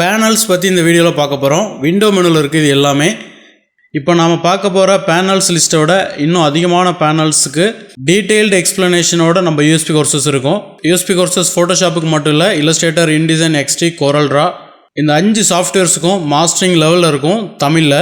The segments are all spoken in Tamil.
பேனல்ஸ் பற்றி இந்த வீடியோவில் பார்க்க போகிறோம். விண்டோ மெனுவில் இருக்குது இது எல்லாமே. இப்போ நாம் பார்க்க போகிற பேனல்ஸ் லிஸ்ட்டோட இன்னும் அதிகமான பேனல்ஸுக்கு டீட்டெயில்டு எக்ஸ்ப்ளனேஷனோட நம்ம யூஎஸ்பி கோர்சஸ் இருக்கும். யூஎஸ்பி கோர்சஸ் ஃபோட்டோஷாப்புக்கு மட்டும் இல்லை, இல்லஸ்ட்ரேட்டர், இன்டிசைன், எக்ஸ்டி, கோரல்ட்ரா இந்த 5 சாஃப்ட்வேர்ஸுக்கும் மாஸ்டரிங் லெவலில் இருக்கும் தமிழில்.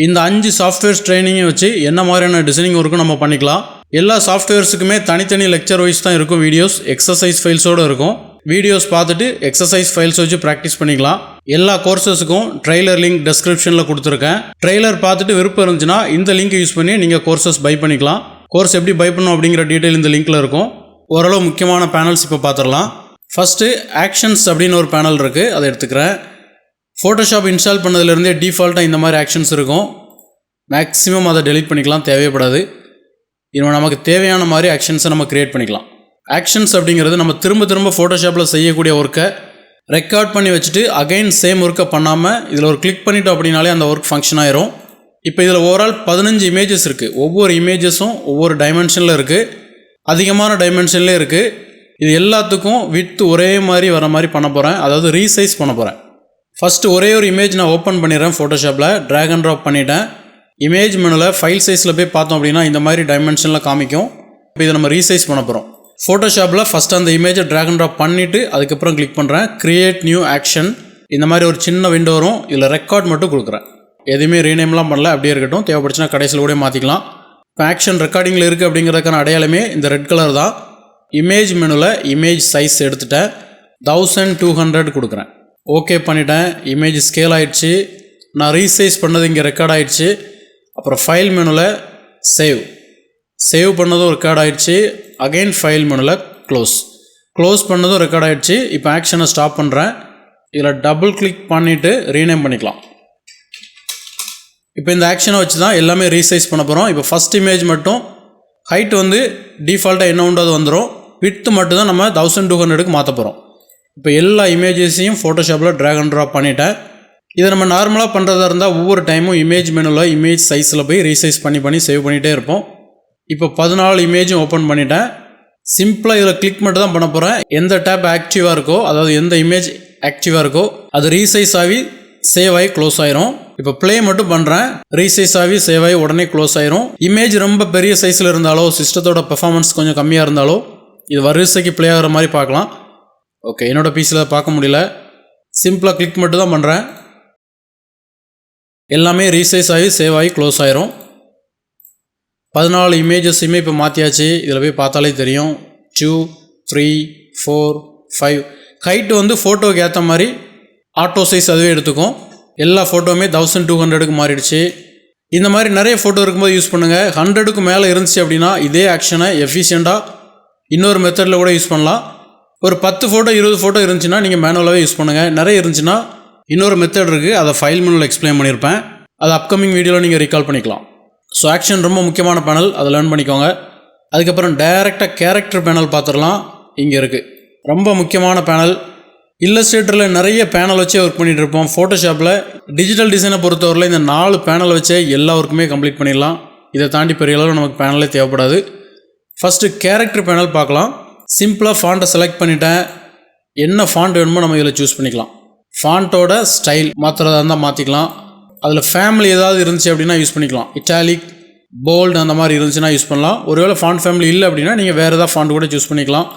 இந்த 5 சாஃப்ட்வேர்ஸ் ட்ரைனிங்கை வச்சு என்ன மாதிரியான டிசைனிங் ஒர்க்கும் நம்ம பண்ணிக்கலாம். எல்லா சாஃப்ட்வேர்ஸுக்குமே தனித்தனி லெக்சர் வைஸ் தான் இருக்கும். வீடியோஸ் எக்ஸசைஸ் ஃபைல்ஸோடு இருக்கும். வீடியோஸ் பார்த்துட்டு எக்ஸசைஸ் ஃபைல்ஸ் வச்சு ப்ராக்டிஸ் பண்ணிக்கலாம். எல்லா கோர்சஸுக்கும் ட்ரெய்லர் லிங்க் டெஸ்கிரிப்ஷனில் கொடுத்துருக்கேன். ட்ரெய்லர் பார்த்துட்டு விருப்பம் இருந்துச்சுன்னா இந்த லிங்க் யூஸ் பண்ணி நீங்கள் கோர்சஸ் பை பண்ணிக்கலாம். கோர்ஸ் எப்படி பை பண்ணணும் அப்படிங்கிற டீட்டெயில் இந்த லிங்க்கில் இருக்கும். ஓரளவு முக்கியமான பேனல்ஸ் இப்போ பார்த்துடலாம். ஃபஸ்ட்டு ஆக்ஷன்ஸ் அப்படின்னு ஒரு பேனல் இருக்குது, அதை எடுத்துக்கிறேன். ஃபோட்டோஷாப் இன்ஸ்டால் பண்ணதுலேருந்தே டிஃபால்ட்டாக இந்த மாதிரி ஆக்ஷன்ஸ் இருக்கும். மேக்ஸிமம் அதை டெலிட் பண்ணிக்கலாம், தேவைப்படாது. இன்னும் நமக்கு தேவையான மாதிரி ஆக்ஷன்ஸை நம்ம க்ரியேட் பண்ணிக்கலாம். ஆக்ஷன்ஸ் அப்படிங்கிறது நம்ம திரும்ப ஃபோட்டோஷாப்பில் செய்யக்கூடிய ஒர்க்கை ரெக்கார்ட் பண்ணி வச்சுட்டு அகைன் சேம் ஒர்க்கை பண்ணாமல் இதில் ஒரு கிளிக் பண்ணிட்டோம் அப்படின்னாலே அந்த ஒர்க் ஃபங்க்ஷன் ஆயிரும். இப்போ இதில் ஓவரால் 15 இமேஜஸ் இருக்குது. ஒவ்வொரு இமேஜஸும் ஒவ்வொரு டைமென்ஷனில் இருக்குது, அதிகமான டைமென்ஷன்லேயே இருக்குது. இது எல்லாத்துக்கும் வித் ஒரே மாதிரி வர மாதிரி பண்ண போகிறேன், அதாவது ரீசைஸ் பண்ண போகிறேன். ஃபஸ்ட்டு ஒரே ஒரு இமேஜ் நான் ஓப்பன் பண்ணிடுறேன். ஃபோட்டோஷாப்பில் ட்ராக் அண்ட் ட்ராப் பண்ணிட்டேன். இமேஜ் மெனுவில் ஃபைல் சைஸில் போய் பார்த்தோம் அப்படின்னா இந்த மாதிரி டைமென்ஷனில் காமிக்கும். இப்போ இதை நம்ம ரீசைஸ் பண்ண போகிறோம். ஃபோட்டோஷாப்பில் ஃபஸ்ட்டு அந்த இமேஜை ட்ராக் அண்ட் ட்ராப் பண்ணிவிட்டு அதுக்கப்புறம் கிளிக் பண்ணுறேன். Create new action. இந்த மாதிரி ஒரு சின்ன விண்டோ வரும். இதில் ரெக்கார்ட் மட்டும் கொடுக்குறேன். எதுவுமே ரீநேம்லாம் பண்ணல, அப்படியே இருக்கட்டும். தேவைப்படுச்சுன்னா கடைசியில் கூட மாற்றிக்கலாம். இப்போ ஆக்ஷன் ரெக்கார்டிங்கில் இருக்குது அப்படிங்கிறதுக்கான அடையாளமே இந்த ரெட் கலர் தான். இமேஜ் மெனுவில் இமேஜ் சைஸ் எடுத்துட்டேன், 1200 கொடுக்குறேன். ஓகே பண்ணிட்டேன். இமேஜ் ஸ்கேல் ஆகிடுச்சு. நான் ரீசைஸ் பண்ணது இங்கே ரெக்கார்ட் ஆகிடுச்சு. அப்புறம் ஃபைல் மெனுவில் சேவ் பண்ணதும் ரெக்கார்ட் ஆகிடுச்சு. அகைன் ஃபைல் மெனுவில் க்ளோஸ் பண்ணதும் ரெக்கார்ட் ஆகிடுச்சு. இப்போ ஆக்ஷனை ஸ்டாப் பண்ணுறேன். இதில் டபுள் கிளிக் பண்ணிவிட்டு ரீநேம் பண்ணிக்கலாம். இப்போ இந்த ஆக்ஷனை வச்சு தான் எல்லாமே ரீசைஸ் பண்ண போகிறோம். இப்போ ஃபஸ்ட் இமேஜ் மட்டும் ஹைட் வந்து டிஃபால்ட்டாக என்ன உண்டோ அது வந்துடும். விட்த்து மட்டும் தான் நம்ம 1200க்கு மாற்ற போகிறோம். இப்போ எல்லா இமேஜஸையும் ஃபோட்டோஷாப்பில் ட்ராக் அண்ட் ட்ராப் பண்ணிட்டேன். இதை நம்ம நார்மலாக பண்ணுறதா இருந்தால் ஒவ்வொரு டைமும் இமேஜ் மெனுவில் இமேஜ் சைஸில் போய் ரீசைஸ் பண்ணி சேவ் பண்ணிகிட்டே இருப்போம். இப்போ 14 இமேஜும் ஓப்பன் பண்ணிட்டேன். சிம்பிளாக இதில் கிளிக் மட்டும் தான் பண்ண போகிறேன். எந்த டேப் ஆக்டிவாக இருக்கோ, அதாவது எந்த இமேஜ் ஆக்டிவாக இருக்கோ அது ரீசைஸ் ஆகி சேவ் ஆகி க்ளோஸ் ஆயிரும். இப்போ ப்ளே மட்டும் பண்ணுறேன். ரீசைஸ் ஆகி சேவ் ஆகி உடனே க்ளோஸ் ஆயிரும். இமேஜ் ரொம்ப பெரிய சைஸில் இருந்தாலோ, சிஸ்டத்தோட பெர்ஃபார்மன்ஸ் கொஞ்சம் கம்மியாக இருந்தாலோ இது வரிசைக்கு ப்ளே ஆகிற மாதிரி பார்க்கலாம். ஓகே, என்னோடய பிசியில் பார்க்க முடியல. சிம்பிளாக கிளிக் மட்டும் தான் பண்ணுறேன். எல்லாமே ரீசைஸ் ஆகி சேவ் ஆகி க்ளோஸ் ஆயிரும். 14 இமேஜஸுமே இப்போ மாற்றியாச்சு. இதில் போய் பார்த்தாலே தெரியும். 2, 3, 4, 5. ஹைட்டு வந்து ஃபோட்டோவுக்கு ஏற்ற மாதிரி ஆட்டோ சைஸ் அதுவே எடுத்துக்கும். எல்லா ஃபோட்டோவுமே 1200க்கு மாறிடுச்சு. இந்த மாதிரி நிறைய ஃபோட்டோ இருக்கும்போது யூஸ் பண்ணுங்கள். 100க்கு மேலே இருந்துச்சு அப்படின்னா இதே ஆக்ஷனை எஃபிஷியண்ட்டாக இன்னொரு மெத்தடில் கூட யூஸ் பண்ணலாம். ஒரு 10 ஃபோட்டோ 20 ஃபோட்டோ இருந்துச்சுன்னா நீங்கள் மேனுவலாகவே யூஸ் பண்ணுங்கள். நிறைய இருந்துச்சுன்னா இன்னொரு மெத்தட் இருக்குது, அதை ஃபைல் மெனுவில் எக்ஸ்பிளைன் பண்ணியிருப்பேன். அது அப்கமிங் வீடியோவில் நீங்கள் ரீகால் பண்ணிக்கலாம். ஸோ ஆக்ஷன் ரொம்ப முக்கியமான பேனல், அதை லேர்ன் பண்ணிக்கோங்க. அதுக்கப்புறம் டைரெக்டாக கேரக்டர் பேனல் பார்த்துடலாம். இங்கே இருக்குது ரொம்ப முக்கியமான பேனல். இல்லஸ்ட்ரேட்டரில் நிறைய பேனல் வச்சே ஒர்க் பண்ணிகிட்டு இருப்போம். ஃபோட்டோஷாப்பில் டிஜிட்டல் டிசைனை பொறுத்தவரையில் இந்த 4 பேனல் வச்சே எல்லா ஒர்க்குமே கம்ப்ளீட் பண்ணிடலாம். இதை தாண்டி பெரிய அளவு நமக்கு பேனலே தேவைப்படாது. ஃபஸ்ட்டு கேரக்டர் பேனல் பார்க்கலாம். சிம்பிளாக ஃபாண்ட்டை செலக்ட் பண்ணிட்டேன். என்ன ஃபாண்ட் வேணுமோ நம்ம இதில் சூஸ் பண்ணிக்கலாம். ஃபாண்ட்டோட ஸ்டைல் மாற்றுறதா இருந்தால் மாற்றிக்கலாம். அதில் ஃபேமிலி ஏதாவது இருந்துச்சு அப்படின்னா யூஸ் பண்ணிக்கலாம். இட்டாலிக், போல்டு அந்த மாதிரி இருந்துச்சுன்னா யூஸ் பண்ணலாம். ஒருவேளை ஃபாண்ட் ஃபேமிலி இல்லை அப்படின்னா நீங்கள் வேறு ஏதாவது ஃபாண்ட் கூட சூஸ் பண்ணிக்கலாம்.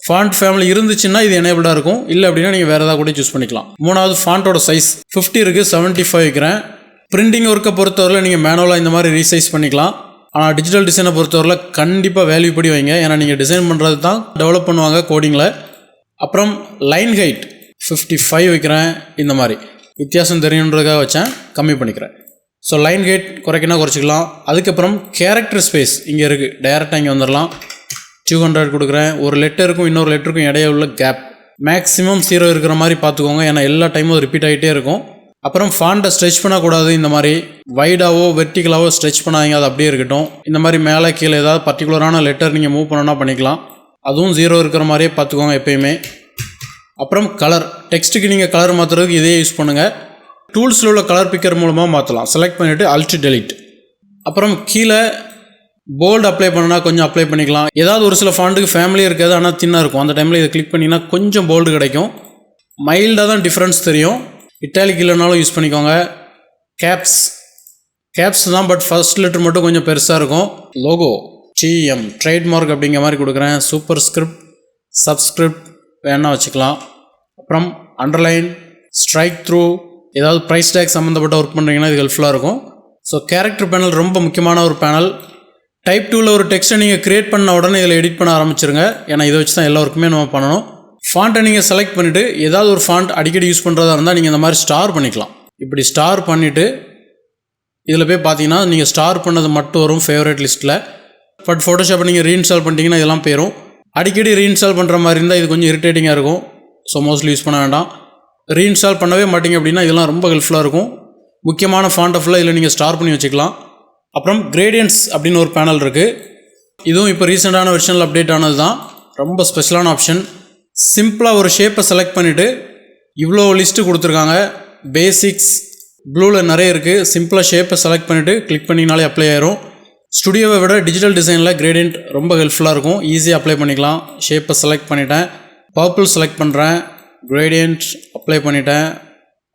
ஃபாண்ட் ஃபேமிலி இருந்துச்சுன்னா இது எனேபிளாக இருக்கும். இல்லை அப்படின்னா நீங்கள் வேறு ஏதாவது கூட சூஸ் பண்ணிக்கலாம். மூணாவது ஃபாண்ட்டோட சைஸ் 50 இருக்குது, 75 வைக்கிறேன். பிரிண்டிங் ஒர்க்கை பொறுத்தவரையில் நீங்கள் மேனுவலாக இந்த மாதிரி ரீசைஸ் பண்ணிக்கலாம். ஆனால் டிஜிட்டல் டிசைனை பொறுத்தவரையில் கண்டிப்பாக வேல்யூ படி வைங்க. ஏன்னா நீங்கள் டிசைன் பண்ணுறது தான் டெவலப் பண்ணுவாங்க கோடிங்கில். அப்புறம் லைன் ஹைட் 55 வைக்கிறேன். இந்த மாதிரி வித்தியாசம் தெரியுன்றதுக்காக வச்சேன், கம்மி பண்ணிக்கிறேன். ஸோ லைன் ஹைட் குறைக்கணும், குறைச்சிக்கலாம். அதுக்கப்புறம் கேரக்டர் ஸ்பேஸ் இங்கே இருக்குது, டைரெக்டாக இங்கே வந்துடலாம். 200 கொடுக்குறேன். ஒரு லெட்டருக்கும் இன்னொரு லெட்டருக்கும் இடையே உள்ள கேப் மேக்ஸிமம் 0 இருக்கிற மாதிரி பார்த்துக்கோங்க. ஏன்னா எல்லா டைமும் அது ரிப்பீட் ஆகிட்டே இருக்கும். அப்புறம் ஃபாண்ட்டை ஸ்ட்ரெச் பண்ணக்கூடாது. இந்த மாதிரி வைடாவோ வெர்டிகலாவோ ஸ்ட்ரெச் பண்ணாதீங்க, அது அப்படியே இருக்கட்டும். இந்த மாதிரி மேலே கீழே ஏதாவது பர்டிகுலரான லெட்டர் நீங்கள் மூவ் பண்ணணும்னா பண்ணிக்கலாம். அதுவும் 0 இருக்கிற மாதிரியே பார்த்துக்கோங்க எப்பயுமே. அப்புறம் கலர், டெக்ஸ்ட்டுக்கு நீங்கள் கலர் மாற்றுறதுக்கு இதே யூஸ் பண்ணுங்கள். டூல்ஸில் உள்ள கலர் பிக்கர் மூலமாக மாற்றலாம். செலக்ட் பண்ணிவிட்டு Alt Delete. அப்புறம் கீழே போல்டு அப்ளை பண்ணால் கொஞ்சம் அப்ளை பண்ணிக்கலாம். ஏதாவது ஒரு சில ஃபாண்ட்டுக்கு ஃபேமிலியாக இருக்காது, ஆனால் தின்னாக இருக்கும். அந்த டைமில் இதை கிளிக் பண்ணிங்கன்னா கொஞ்சம் போல்டு கிடைக்கும். மைல்டாக தான் டிஃப்ரென்ஸ் தெரியும். இட்டாலிக் இல்லைனாலும் யூஸ் பண்ணிக்கோங்க. கேப்ஸ் தான், பட் ஃபர்ஸ்ட் லெட்டர் மட்டும் கொஞ்சம் பெருசாக இருக்கும். லோகோ டிஎம் ட்ரேட்மார்க் அப்படிங்கிற மாதிரி கொடுக்குறேன். சூப்பர் ஸ்கிரிப்ட் சப்ஸ்கிரிப்ட் வேணால் வச்சுக்கலாம். அப்புறம் அண்டர்லைன் ஸ்ட்ரைக் த்ரூ, ஏதாவது ப்ரைஸ் டேக் சம்மந்தப்பட்ட ஒர்க் பண்ணுறீங்கன்னா இது ஹெல்ப்ஃபுல்லாக இருக்கும். ஸோ கேரக்டர் பேனல் ரொம்ப முக்கியமான ஒரு பேனல். டைப் 2ல் ஒரு டெக்ஸ்ட்டை நீங்கள் க்ரியேட் பண்ண உடனே இதில் எடிட் பண்ண ஆரம்பிச்சிருங்க. ஏன்னா இதை வச்சு தான் எல்லா ஒர்க்குமே நம்ம பண்ணணும். ஃபாண்ட்டை நீங்கள் செலக்ட் பண்ணிவிட்டு ஏதாவது ஒரு ஃபாண்ட் அடிக்கடி யூஸ் பண்ணுறதா இருந்தால் நீங்கள் இந்த மாதிரி ஸ்டார் பண்ணிக்கலாம். இப்படி ஸ்டார் பண்ணிவிட்டு இதில் போய் பார்த்தீங்கன்னா நீங்கள் ஸ்டார் பண்ணது மட்டும் வரும் ஃபேவரட் லிஸ்ட்டில். பட் ஃபோட்டோஷாப்பை நீங்கள் ரீஇன்ஸ்டால் பண்ணிட்டீங்கன்னா இதெல்லாம் போயிடும். அடிக்கடி ரீஇன்ஸ்டால் பண்ணுற மாதிரி இருந்தால் இது கொஞ்சம் இரிட்டேட்டிங்காக இருக்கும். ஸோ மோஸ்ட்லி யூஸ் பண்ண வேண்டாம். ரீஇன்ஸ்டால் பண்ணவே மாட்டிங்க அப்படின்னா இதெல்லாம் ரொம்ப ஹெல்ப்ஃபுல்லாக இருக்கும். முக்கியமான ஃபாண்ட்டை ஃபுல்லாக இதில் நீங்கள் ஸ்டார் பண்ணி வச்சுக்கலாம். அப்புறம் கிரேடியன்ட்ஸ் அப்படின்னு ஒரு பேனல் இருக்குது. இதுவும் இப்போ ரீசெண்டான வெர்ஷனில் அப்டேட் ஆனது தான். ரொம்ப ஸ்பெஷலான ஆப்ஷன். சிம்பிளாக ஒரு ஷேப்பை செலக்ட் பண்ணிவிட்டு இவ்வளோ லிஸ்ட்டு கொடுத்துருக்காங்க. பேசிக்ஸ் ப்ளூவில் நிறைய இருக்குது. சிம்பிளாக ஷேப்பை செலக்ட் பண்ணிவிட்டு கிளிக் பண்ணிங்கனாலே அப்ளை ஆயிரும். ஸ்டுடியோவை விட டிஜிட்டல் டிசைனில் கிரேடியன்ட் ரொம்ப ஹெல்ப்ஃபுல்லாக இருக்கும். ஈஸியாக அப்ளை பண்ணிக்கலாம். ஷேப்பை செலக்ட் பண்ணிட்டேன். பர்பிள் செலக்ட் பண்ணுறேன். கிரேடியன்ட் அப்ளை பண்ணிட்டேன்.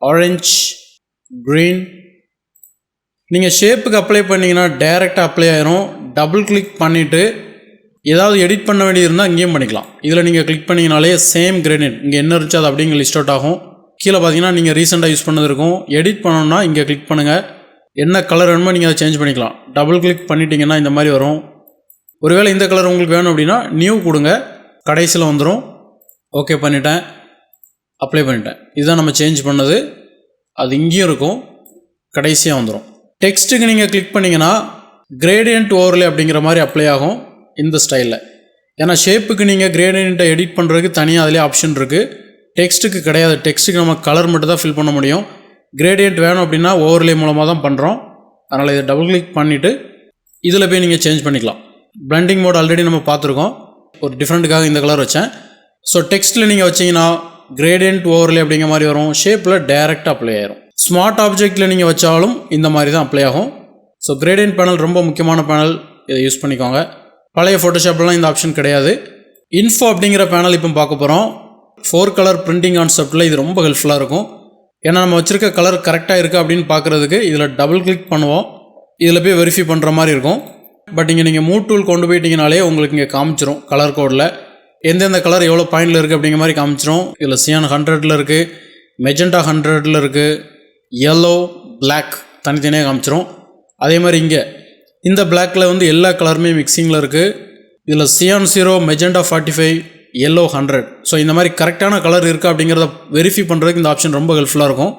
Orange, green. நீங்கள் ஷேப்புக்கு அப்ளை பண்ணிங்கன்னா டைரெக்டாக அப்ளை ஆயிரும். டபுள் கிளிக் பண்ணிவிட்டு ஏதாவது எடிட் பண்ண வேண்டியது இருந்தால் இங்கேயும் பண்ணிக்கலாம். இதில் நீங்கள் கிளிக் பண்ணிங்கனாலே சேம் கிரேடியன்ட் இங்கே என்ன இருந்துச்சு அது அப்படிங்கிற லிஸ்ட் அவுட் ஆகும். கீழே பார்த்தீங்கன்னா நீங்கள் ரீசெண்டாக யூஸ் பண்ணது இருக்கும். எடிட் பண்ணணும்னா இங்கே கிளிக் பண்ணுங்கள். என்ன கலர் வேணுமோ நீங்கள் அதை சேஞ்ச் பண்ணிக்கலாம். டபுள் கிளிக் பண்ணிட்டீங்கன்னா இந்த மாதிரி வரும். ஒருவேளை இந்த கலர் உங்களுக்கு வேணும் அப்படின்னா நியூ கொடுங்க, கடைசியில் வந்துடும். ஓகே பண்ணிட்டேன், அப்ளை பண்ணிட்டேன். இதுதான் நம்ம சேஞ்ச் பண்ணது. அது இங்கேயும் இருக்கும், கடைசியாக வந்துடும். டெக்ஸ்ட்டுக்கு நீங்கள் கிளிக் பண்ணிங்கன்னா கிரேடியன்ட் ஓவர்லே அப்படிங்கிற மாதிரி அப்ளை ஆகும் இந்த ஸ்டைலில். ஏன்னா ஷேப்புக்கு நீங்கள் கிரேடியண்ட்டை எடிட் பண்ணுறதுக்கு தனியாக அதிலே ஆப்ஷன் இருக்குது. டெக்ஸ்ட்டுக்கு கிடையாது. டெக்ஸ்ட்டுக்கு நம்ம கலர் மட்டும் தான் ஃபில் பண்ண முடியும். கிரேடியன்ட் வேணும் அப்படின்னா ஓவர்லே மூலமாக தான் பண்ணுறோம். அதனால் இதை டபுள் கிளிக் பண்ணிவிட்டு இதில் போய் நீங்கள் சேஞ்ச் பண்ணிக்கலாம். பிளண்டிங் மோட் ஆல்ரெடி நம்ம பார்த்துருக்கோம். ஒரு டிஃப்ரெண்ட்டுக்காக இந்த கலர் வச்சேன். ஸோ டெக்ஸ்ட்டில் நீங்கள் வச்சிங்கன்னா கிரேடியன்ட் ஓவர்லே அப்படிங்கிற மாதிரி வரும். ஷேப்பில் டைரெக்டாக அப்ளை ஆயிரும். ஸ்மார்ட் ஆப்ஜெக்டில் நீங்கள் வச்சாலும் இந்த மாதிரி தான் அப்ளை ஆகும். ஸோ கிரேடியன்ட் பேனல் ரொம்ப முக்கியமான பேனல். இதை யூஸ் பண்ணிக்கோங்க. பழைய ஃபோட்டோஷாப்லாம் இந்த ஆப்ஷன் கிடையாது. இன்ஃபோ அப்படிங்கிற பேனல் இப்போ பார்க்க போகிறோம். 4 கலர் பிரிண்டிங் கான்செப்டில் இது ரொம்ப ஹெல்ப்ஃபுல்லாக இருக்கும். ஏன்னா நம்ம வச்சுருக்க கலர் கரெக்டாக இருக்குது அப்படின்னு பார்க்குறதுக்கு இதில் டபுள் கிளிக் பண்ணுவோம். இதில் போய் வெரிஃபை பண்ணுற மாதிரி இருக்கும். பட் இங்கே நீங்கள் மூவ் டூல் கொண்டு போயிட்டீங்கனாலே உங்களுக்கு இங்கே காமிச்சிரும் கலர் கோடில் எந்தெந்த கலர் எவ்வளோ பாயிண்டில் இருக்குது அப்படிங்கிற மாதிரி காமிச்சிரும். இதில் சியான் 100ல் இருக்குது, மெஜெண்டா 100ல் இருக்குது, yellow, black தனித்தனியாக காமிச்சிரும். அதே மாதிரி இங்கே இந்த பிளாக்கில் வந்து எல்லா கலருமே மிக்சிங்கில் இருக்குது. இதில் சியான் 0, மெஜெண்டா 45, yellow 100. ஸோ இந்த மாதிரி கரெக்டான கலர் இருக்கா அப்படிங்கிறத வெரிஃபை பண்ணுறதுக்கு இந்த ஆப்ஷன் ரொம்ப ஹெல்ப்ஃபுல்லாக இருக்கும்.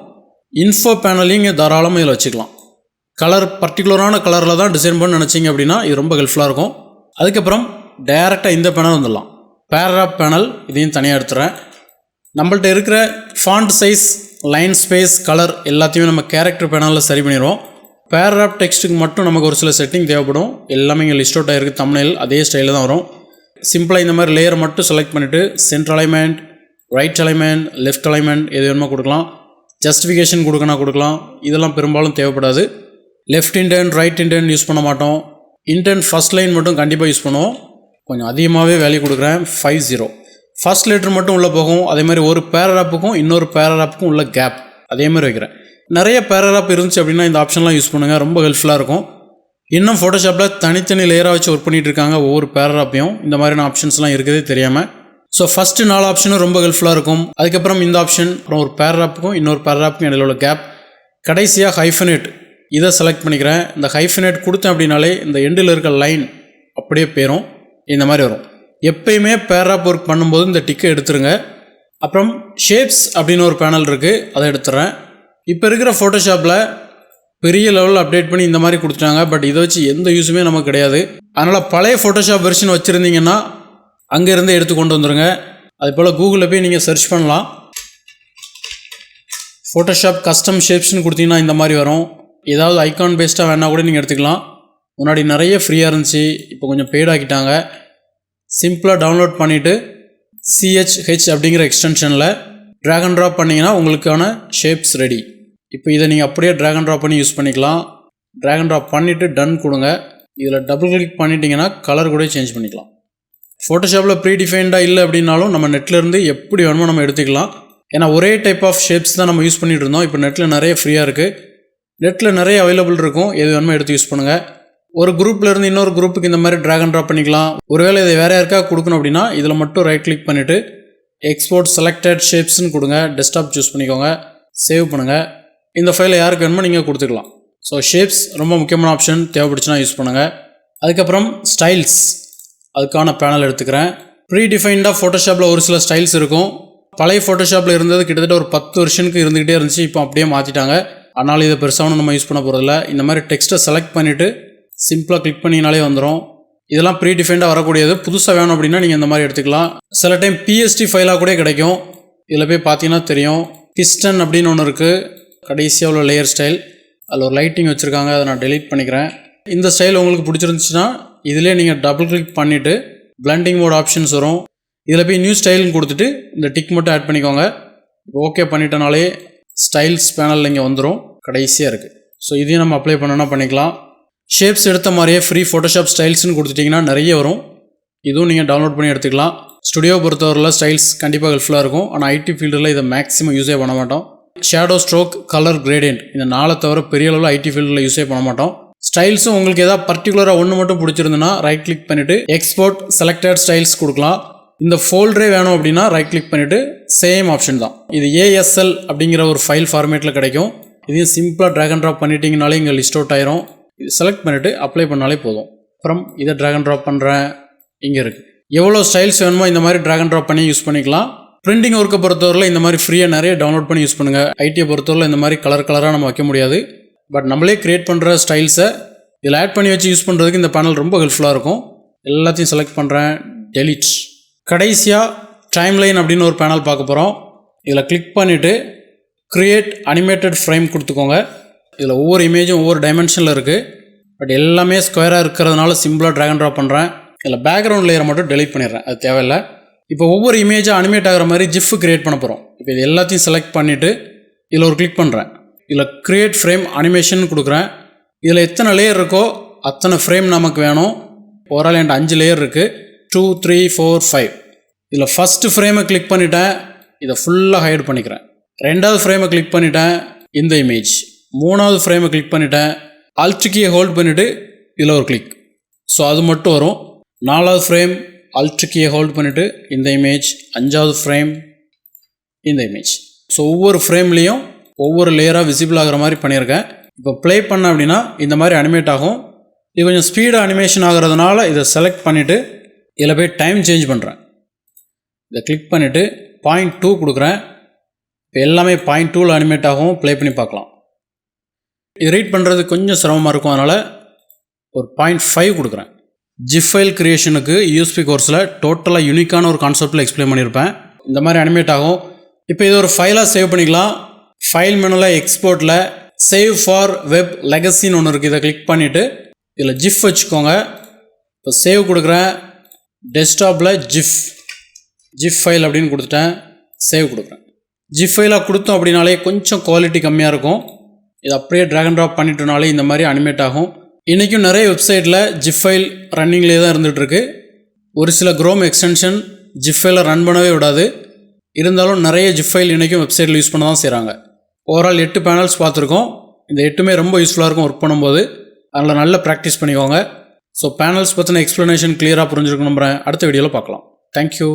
இன்ஃபோ பேனலையும் தாராளமாக இதில் வச்சுக்கலாம். கலர் பர்டிகுலரான கலரில் தான் டிசைன் பண்ண நினச்சிங்க அப்படின்னா இது ரொம்ப ஹெல்ப்ஃபுல்லாக இருக்கும். அதுக்கப்புறம் டைரெக்டாக இந்த பேனல் வந்துடலாம். பேராகிராஃப் பேனல் இதையும் தனியாக எடுத்துகிறேன். நம்மள்ட்ட இருக்கிற font size, line space, colour எல்லாத்தையுமே நம்ம கேரக்டர் பேனலில் சரி பண்ணிடுவோம். பேராகிராஃப் டெக்ஸ்ட்டுக்கு மட்டும் நமக்கு ஒரு சில செட்டிங் தேவைப்படும். எல்லாமே இங்கே லிஸ்ட் அவுட் ஆகிருக்கு. தம்ப்நெயில் அதே ஸ்டைலில் தான் வரும். சிம்பிளாக இந்த மாதிரி லேயரை மட்டும் செலக்ட் பண்ணிவிட்டு centre alignment, right alignment, left alignment எது வேணுமோ கொடுக்கலாம். ஜஸ்டிஃபிகேஷன் கொடுக்கலாம். இதெல்லாம் பெரும்பாலும் தேவைப்படாது. Left intend, right intend use பண்ண மாட்டோம். இன்டென்ட் ஃபஸ்ட் லைன் மட்டும் கண்டிப்பாக யூஸ் பண்ணுவோம். கொஞ்சம் அதிகமாகவே வேல்யூ கொடுக்குறேன். 50. ஃபர்ஸ்ட் லெட்டர் மட்டும் உள்ளே போகும். அதே மாதிரி ஒரு பேராகிராஃபுக்கும் இன்னொரு பேராகிராஃபுக்கும் உள்ள கேப் அதே மாதிரி வைக்கிறேன். நிறைய பேராகிராஃப் இருந்துச்சு அப்படின்னா இந்த ஆப்ஷன்லாம் யூஸ் பண்ணுங்கள். ரொம்ப ஹெல்ப்ஃபுல்லாக இருக்கும். இன்னும் ஃபோட்டோஷாப்பில் தனித்தனி லேயராக வச்சு ஒர்க் பண்ணிகிட்டு இருக்காங்க. ஒவ்வொரு பேராகிராஃபையும் இந்த மாதிரியான ஆப்ஷன்ஸ்லாம் இருக்குதே தெரியாமல். ஸோ ஃபஸ்ட்டு 4 ஆப்ஷனும் ரொம்ப ஹெல்ப்ஃபுல்லாக இருக்கும். அதுக்கப்புறம் இந்த ஆப்ஷன், அப்புறம் ஒரு பேராகிராஃபுக்கும் இன்னொரு பேராகிராஃபுக்கும் இடையில உள்ள கேப், கடைசியாக ஹைஃபனேட் இதை செலக்ட் பண்ணிக்கிறேன். இந்த ஹைஃபனேட் கொடுத்தேன் அப்படின்னாலே இந்த எண்டில் இருக்க லைன் அப்படியே போயிடும். இந்த மாதிரி வரும். எப்பயுமே பேராகிராஃப் ஒர்க் பண்ணும்போது இந்த டிக்கை எடுத்துருங்க. அப்புறம் ஷேப்ஸ் அப்படின்னு ஒரு பேனல் இருக்குது, அதை எடுத்துகிறேன். இப்போ இருக்கிற ஃபோட்டோஷாப்பில் பெரிய லெவலில் அப்டேட் பண்ணி இந்த மாதிரி கொடுத்துட்டாங்க. பட் இதை வச்சு எந்த யூஸுமே நமக்கு கிடையாது. அதனால் பழைய ஃபோட்டோஷாப் வெர்ஷன் வச்சுருந்தீங்கன்னா அங்கேருந்து எடுத்து கொண்டு வந்துடுங்க. அது போல் கூகுளில் போய் நீங்கள் சர்ச் பண்ணலாம். ஃபோட்டோஷாப் கஸ்டம் ஷேப்ஸ்னு கொடுத்தீங்கன்னா இந்த மாதிரி வரும். ஏதாவது ஐகான் பேஸ்டாக வேணால் கூட நீங்கள் எடுத்துக்கலாம். முன்னாடி நிறைய ஃப்ரீயாக இருந்துச்சு, இப்போ கொஞ்சம் பெய்ட் ஆக்கிட்டாங்க. சிம்பிளாக டவுன்லோட் பண்ணிவிட்டு CHH அப்படிங்கிற எக்ஸ்டென்ஷனில் ட்ராக் அண்ட் ட்ராப் பண்ணிங்கன்னா உங்களுக்கான ஷேப்ஸ் ரெடி. இப்போ இதை நீங்கள் அப்படியே ட்ராக் அண்ட் ட்ராப் பண்ணி யூஸ் பண்ணிக்கலாம். ட்ராக் அண்ட் ட்ராப் பண்ணிவிட்டு டன் கொடுங்க. இதில் டபுள் கிளிக் பண்ணிட்டீங்கன்னா கலர் கூட சேஞ்ச் பண்ணிக்கலாம். ஃபோட்டோஷாப்பில் ப்ரீ டிஃபைன்டாக இல்லை அப்படின்னாலும் நம்ம நெட்லேருந்து எப்படி வேணுமோ நம்ம எடுத்துக்கலாம். ஏன்னா ஒரே டைப் ஆஃப் ஷேப்ஸ் தான் நம்ம யூஸ் பண்ணிகிட்டு இருந்தோம். இப்போ நெட்டில் நிறைய ஃப்ரீயாக இருக்குது. நெட்டில் நிறைய அவைலபிள் இருக்கும். எது வேணுமோ எடுத்து யூஸ் பண்ணுங்கள். ஒரு குரூப்லேருந்து இன்னொரு குரூப்புக்கு இந்த மாதிரி ட்ராக் அண்ட் ட்ராப் பண்ணிக்கலாம். ஒருவேளை இதை வேறு யாருக்காக கொடுக்கணும் அப்படின்னா இதில் மட்டும் ரைட் கிளிக் பண்ணிவிட்டு எக்ஸ்போர்ட் செலக்டட் ஷேப்ஸ்ன்னு கொடுங்க. டெஸ்க்டாப் சூஸ் பண்ணிக்கோங்க. சேவ் பண்ணுங்கள். இந்த ஃபைலை யாருக்கு வேணுமோ நீங்கள் கொடுத்துக்கலாம். ஸோ ஷேப்ஸ் ரொம்ப முக்கியமான ஆப்ஷன். தேவைப்படுச்சுன்னா யூஸ் பண்ணுங்கள். அதுக்கப்புறம் ஸ்டைல்ஸ், அதுக்கான பேனல் எடுத்துக்கிறேன். ப்ரீடிஃபைன்டாக ஃபோட்டோஷாப்பில் ஒரு சில ஸ்டைல்ஸ் இருக்கும். பழைய ஃபோட்டோஷாப்பில் இருந்தது கிட்டத்தட்ட ஒரு 10 வருஷனுக்கு இருந்துக்கிட்டே இருந்துச்சு. இப்போ அப்படியே மாற்றிட்டாங்க. அதனால் இதை பெருசாக நம்ம யூஸ் பண்ண போகிறதில்ல. இந்த மாதிரி டெக்ஸ்ட்டை செலக்ட் பண்ணிவிட்டு சிம்பிளாக கிளிக் பண்ணினாலே வந்துடும். இதெல்லாம் ப்ரீடிஃபைண்டாக வரக்கூடியது. புதுசாக வேணும் அப்படின்னா நீங்கள் இந்த மாதிரி எடுத்துக்கலாம். சில டைம் பிஎஸ்டி ஃபைலாக கூட கிடைக்கும். இதில் போய் பார்த்தீங்கன்னா தெரியும். பிஸ்டன் அப்படின்னு ஒன்று இருக்குது. கடைசியாக உள்ள லேயர் ஸ்டைல். அதில் ஒரு லைட்டிங் வச்சுருக்காங்க. அதை நான் டெலீட் பண்ணிக்கிறேன். இந்த ஸ்டைல் உங்களுக்கு பிடிச்சிருந்துச்சுன்னா இதிலே நீங்கள் டபுள் கிளிக் பண்ணிவிட்டு பிளண்டிங் மோட் ஆப்ஷன்ஸ் வரும். இதில் போய் நியூ ஸ்டைல்னு கொடுத்துட்டு இந்த டிக் மட்டும் ஆட் பண்ணிக்கோங்க. இப்போ ஓகே பண்ணிட்டனாலே ஸ்டைல்ஸ் பேனல் இங்கே வந்துடும். கடைசியாக இருக்குது. ஸோ இதையும் நம்ம அப்ளை பண்ணோன்னா பண்ணிக்கலாம். ஷேப்ஸ் எடுத்த மாதிரியே ஃப்ரீ ஃபோட்டோஷாப் ஸ்டைல்ஸ்னு கொடுத்துட்டிங்கன்னா நிறைய வரும். இதுவும் நீங்கள் டவுன்லோட் பண்ணி எடுத்துக்கலாம். ஸ்டுடியோ பொறுத்தவரையில் ஸ்டைல்ஸ் கண்டிப்பாக ஹெல்ப்ஃபுல்லாக இருக்கும். ஆனால் ஐடி ஃபீல்டில் இதை மேக்ஸிமம் யூஸே பண்ண மாட்டோம். ஷேடோ ஸ்ட்ரோக், கலர் கிரேடியன்ட் இந்த 4 தவிர பெரிய அளவில் ஐடி ஃபீல்டில் யூஸே பண்ண மாட்டோம். ஸ்டைல்ஸும் உங்களுக்கு ஏதாவது பர்டிகுலராக ஒன்று மட்டும் பிடிச்சிருந்துன்னா ரைட் கிளிக் பண்ணிவிட்டு எக்ஸ்போர்ட் செலக்டட் ஸ்டைல்ஸ் கொடுக்கலாம். இந்த ஃபோல்டரே வேணும் அப்படின்னா ரைட் கிளிக் பண்ணிவிட்டு சேம் ஆப்ஷன் தான். இது ASL அப்படிங்கிற ஒரு ஃபைல் ஃபார்மேட்டில் கிடைக்கும். இதையும் சிம்பிளாக ட்ராக் அண்ட் ட்ராப் பண்ணிட்டீங்கனாலே இங்கே லிஸ்ட் அவுட் ஆயிரும். இது செலக்ட் பண்ணிவிட்டு அப்ளை பண்ணாலே போதும். அப்புறம் இதை ட்ராக் அண்ட் ட்ராப் பண்ணுறேன். இங்கே இருக்குது. எவ்வளோ ஸ்டைல்ஸ் வேணுமோ இந்த மாதிரி ட்ராக் அண்ட் ட்ராப் பண்ணி யூஸ் பண்ணிக்கலாம். பிரிண்டிங் ஒர்க்கை பொறுத்தவரையில் இந்த மாதிரி ஃப்ரீயாக நிறைய டவுன்லோட் பண்ணி யூஸ் பண்ணுங்கள். ஐடியை பொறுத்தவரையில் இந்த மாதிரி கலராக நம்ம வைக்க முடியாது. பட் நம்மளே க்ரியேட் பண்ணுற ஸ்டைல்ஸை இதில் ஆட் பண்ணி வச்சு யூஸ் பண்ணுறதுக்கு இந்த பேனல் ரொம்ப ஹெல்ப்ஃபுல்லாக இருக்கும். எல்லாத்தையும் செலக்ட் பண்ணுறேன். டெலிட். கடைசியாக டைம்லைன் அப்படின்னு ஒரு பேனல் பார்க்க போகிறோம். இதில் கிளிக் பண்ணிவிட்டு க்ரியேட் அனிமேட்டட் ஃப்ரேம் கொடுத்துக்கோங்க. இதில் ஒவ்வொரு இமேஜும் ஒவ்வொரு டைமென்ஷனில் இருக்குது. பட் எல்லாமே ஸ்கொயராக இருக்கிறதுனால சிம்பிளாக ட்ராக் அண்ட் ட்ராப் பண்ணுறேன். இதில் பேக்ரவுண்ட் லேயரை மட்டும் டெலிட் பண்ணிடுறேன். அது தேவையில்லை. இப்போ ஒவ்வொரு இமேஜாக அனிமேட் ஆகிற மாதிரி ஜிஃப் கிரியேட் பண்ண போகிறோம். இப்போ இது எல்லாத்தையும் செலக்ட் பண்ணிவிட்டு இதில் ஒரு கிளிக் பண்ணுறேன். இதில் க்ரியேட் ஃப்ரேம் அனிமேஷன் கொடுக்குறேன். இதில் எத்தனை லேயர் இருக்கோ அத்தனை ஃப்ரேம் நமக்கு வேணும். ஓவரால் என்கிட்ட 5 லேயர் இருக்குது. 2, 3, 4, 5. இதில் ஃபஸ்ட்டு ஃப்ரேமை கிளிக் பண்ணிவிட்டேன். இதை ஃபுல்லாக ஹைட் பண்ணிக்கிறேன். 2வது ஃப்ரேமை கிளிக் பண்ணிவிட்டேன். இந்த இமேஜ். 3வது ஃப்ரேமை கிளிக் பண்ணிவிட்டேன். ஆல்ட் கீயை ஹோல்ட் பண்ணிவிட்டு இதில் ஒரு கிளிக். ஸோ அது மட்டும் வரும். 4வது ஃப்ரேம் ஆல்ட் கீயை ஹோல்ட் பண்ணிவிட்டு இந்த இமேஜ். 5வது ஃப்ரேம் இந்த இமேஜ். ஸோ ஒவ்வொரு ஃப்ரேம்லேயும் ஒவ்வொரு லேயராக விசிபிள் ஆகிற மாதிரி பண்ணியிருக்கேன். இப்போ ப்ளே பண்ண அப்படின்னா இந்த மாதிரி அனிமேட் ஆகும். இது கொஞ்சம் ஸ்பீடாக அனிமேஷன் ஆகிறதுனால இதை செலக்ட் பண்ணிவிட்டு இதில் போய் டைம் சேஞ்ச் பண்ணுறேன். இதை கிளிக் பண்ணிவிட்டு 0.2 கொடுக்குறேன். இப்போ எல்லாமே 0.2ல் அனிமேட் ஆகும். ப்ளே பண்ணி பார்க்கலாம். இது ரீட் பண்ணுறது கொஞ்சம் சிரமமாக இருக்கும். அதனால் ஒரு 0.5 கொடுக்குறேன். ஜிப் ஃபைல் க்ரியேஷனுக்கு யூஎஸ்பி கோர்ஸில் டோட்டலாக யூனிக்கான ஒரு கான்செப்டில் எக்ஸ்பிளைன் பண்ணியிருப்பேன். இந்த மாதிரி அனிமேட் ஆகும். இப்போ இது ஒரு ஃபைலாக சேவ் பண்ணிக்கலாம். ஃபைல் மெனுவில் எக்ஸ்போர்ட்டில் சேவ் ஃபார் வெப் லெகசின்னு ஒன்று இருக்குது. இதை கிளிக் பண்ணிவிட்டு இதில் ஜிஃப் வச்சுக்கோங்க. இப்போ சேவ் கொடுக்குறேன். டெஸ்க்டாப்பில் ஜிஃப் ஃபைல் அப்படின்னு கொடுத்துட்டேன். சேவ் கொடுக்குறேன். ஜிஃப் ஃபைலாக கொடுத்தோம் அப்படின்னாலே கொஞ்சம் குவாலிட்டி கம்மியாக இருக்கும். இதை அப்படியே ட்ராக் அண்ட் ட்ராப் பண்ணிட்டோனாலே இந்த மாதிரி அனிமேட் ஆகும். இன்றைக்கும் நிறைய வெப்சைட்டில் ஜிப் ஃபைல் ரன்னிங்லேயே தான் இருந்துகிட்ருக்கு. ஒரு சில க்ரோம் எக்ஸ்டென்ஷன் ஜிப் ஃபைலை ரன் பண்ணவே விடாது. இருந்தாலும் நிறைய ஜிப் ஃபைல் இன்றைக்கும் வெப்சைட்டில் யூஸ் பண்ண தான் செய்கிறாங்க. ஓவரால் 8 பேனல்ஸ் பார்த்துருக்கோம். இந்த 8மே ரொம்ப யூஸ்ஃபுல்லாக இருக்கும் ஒர்க் பண்ணும்போது. அதில் நல்ல ப்ராக்டிஸ் பண்ணிக்கோங்க. ஸோ பேனல்ஸ் பற்றின எக்ஸ்ப்ளனேஷன் கிளியராக புரிஞ்சிருக்கும் நம்புகிறேன். அடுத்த வீடியோவில் பார்க்கலாம். தேங்க்யூ.